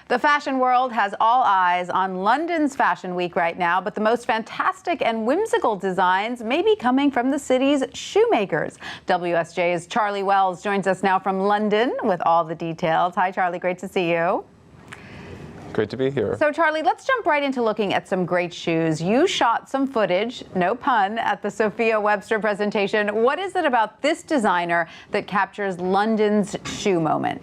The fashion world has all eyes on London's Fashion Week right now, but the most fantastic and whimsical designs may be coming from the city's shoemakers. WSJ's Charlie Wells joins us now from London with all the details. Hi, Charlie. Great to see you. Great to be here. So, Charlie, let's jump right into looking at some great shoes. You shot some footage, no pun, at the Sophia Webster presentation. What is it about this designer that captures London's shoe moment?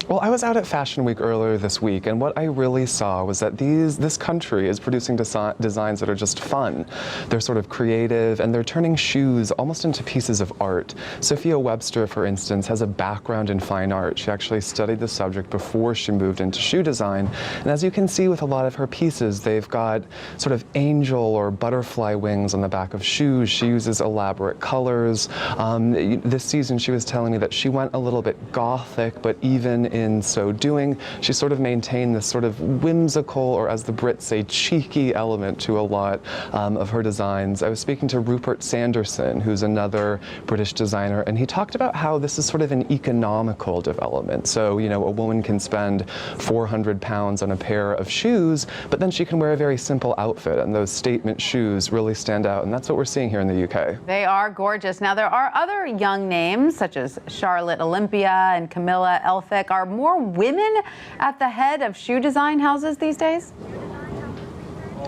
Well, I was out at Fashion Week earlier this week, and what I really saw was that this country is producing designs that are just fun. They're sort of creative, and they're turning shoes almost into pieces of art. Sophia Webster, for instance, has a background in fine art. She actually studied the subject before she moved into shoe design. And as you can see with a lot of her pieces, they've got sort of angel or butterfly wings on the back of shoes. She uses elaborate colors. This season, she was telling me that she went a little bit gothic, but even in so doing, she sort of maintained this sort of whimsical, or as the Brits say, cheeky element to a lot of her designs. I was speaking to Rupert Sanderson, who's another British designer, and he talked about how this is sort of an economical development. So, you know, a woman can spend £400 on a pair of shoes, but then she can wear a very simple outfit, and those statement shoes really stand out, and that's what we're seeing here in the UK. They are gorgeous. Now, there are other young names, such as Charlotte Olympia and Camilla Elphick. Are more women at the head of shoe design houses these days?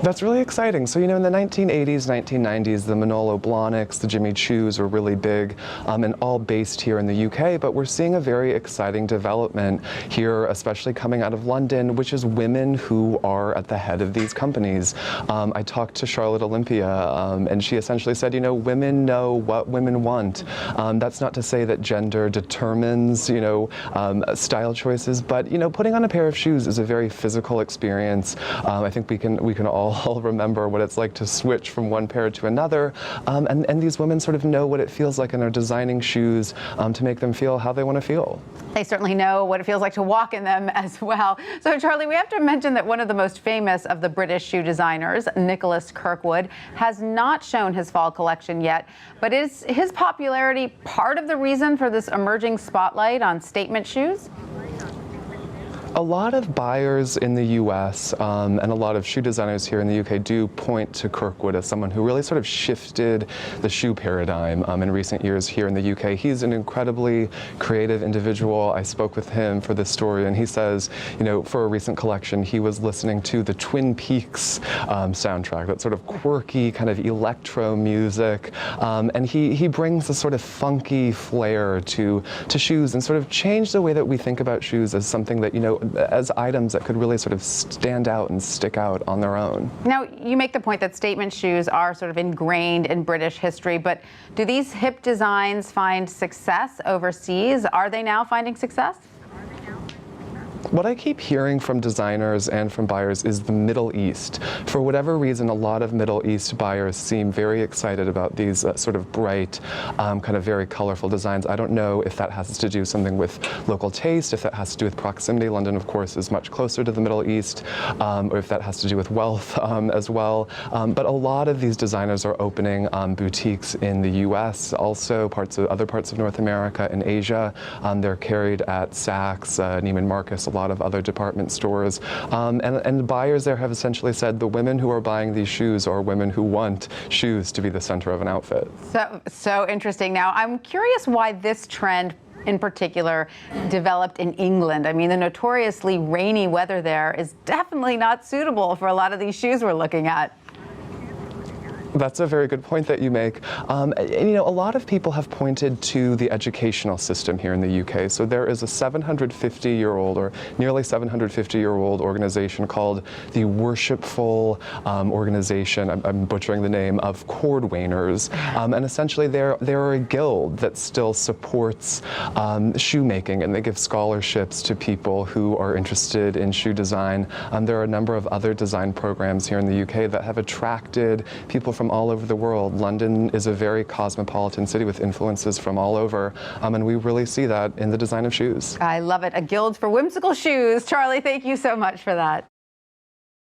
That's really exciting. So, you know, in the 1980s, 1990s, the Manolo Blahniks, the Jimmy Choos were really big and all based here in the UK, but we're seeing a very exciting development here, especially coming out of London, which is women who are at the head of these companies. I talked to Charlotte Olympia, and she essentially said, you know, women know what women want. That's not to say that gender determines, you know, style choices, but, you know, putting on a pair of shoes is a very physical experience. I think we can all remember what it's like to switch from one pair to another, and these women sort of know what it feels like and are designing shoes to make them feel how they want to feel. They certainly know what it feels like to walk in them as well. So, Charlie, we have to mention that one of the most famous of the British shoe designers, Nicholas Kirkwood, has not shown his fall collection yet, but is his popularity part of the reason for this emerging spotlight on statement shoes? A lot of buyers in the US and a lot of shoe designers here in the UK do point to Kirkwood as someone who really sort of shifted the shoe paradigm in recent years here in the UK. He's an incredibly creative individual. I spoke with him for this story, and he says, you know, for a recent collection, he was listening to the Twin Peaks soundtrack, that sort of quirky kind of electro music, and he brings a sort of funky flair to shoes and sort of changed the way that we think about shoes as something that, you know, as items that could really sort of stand out and stick out on their own. Now, you make the point that statement shoes are sort of ingrained in British history, but do these hip designs find success overseas? Are they now finding success? What I keep hearing from designers and from buyers is the Middle East. For whatever reason, a lot of Middle East buyers seem very excited about these sort of bright, kind of very colorful designs. I don't know if that has to do something with local taste, if that has to do with proximity. London, of course, is much closer to the Middle East, or if that has to do with wealth as well. But a lot of these designers are opening boutiques in the US, also other parts of North America and Asia. They're carried at Saks, Neiman Marcus, a lot of other department stores, and buyers there have essentially said the women who are buying these shoes are women who want shoes to be the center of an outfit. So interesting. Now, I'm curious why this trend in particular developed in England. I mean, the notoriously rainy weather there is definitely not suitable for a lot of these shoes we're looking at. That's a very good point that you make. And, you know, a lot of people have pointed to the educational system here in the UK. So there is a 750-year-old or nearly 750-year-old organization called the Worshipful Organization, I'm butchering the name, of cordwainers. And essentially they're a guild that still supports shoemaking, and they give scholarships to people who are interested in shoe design. There are a number of other design programs here in the UK that have attracted people from all over the world. London is a very cosmopolitan city with influences from all over, and we really see that in the design of shoes. I love it. A guild for whimsical shoes. Charlie, thank you so much for that.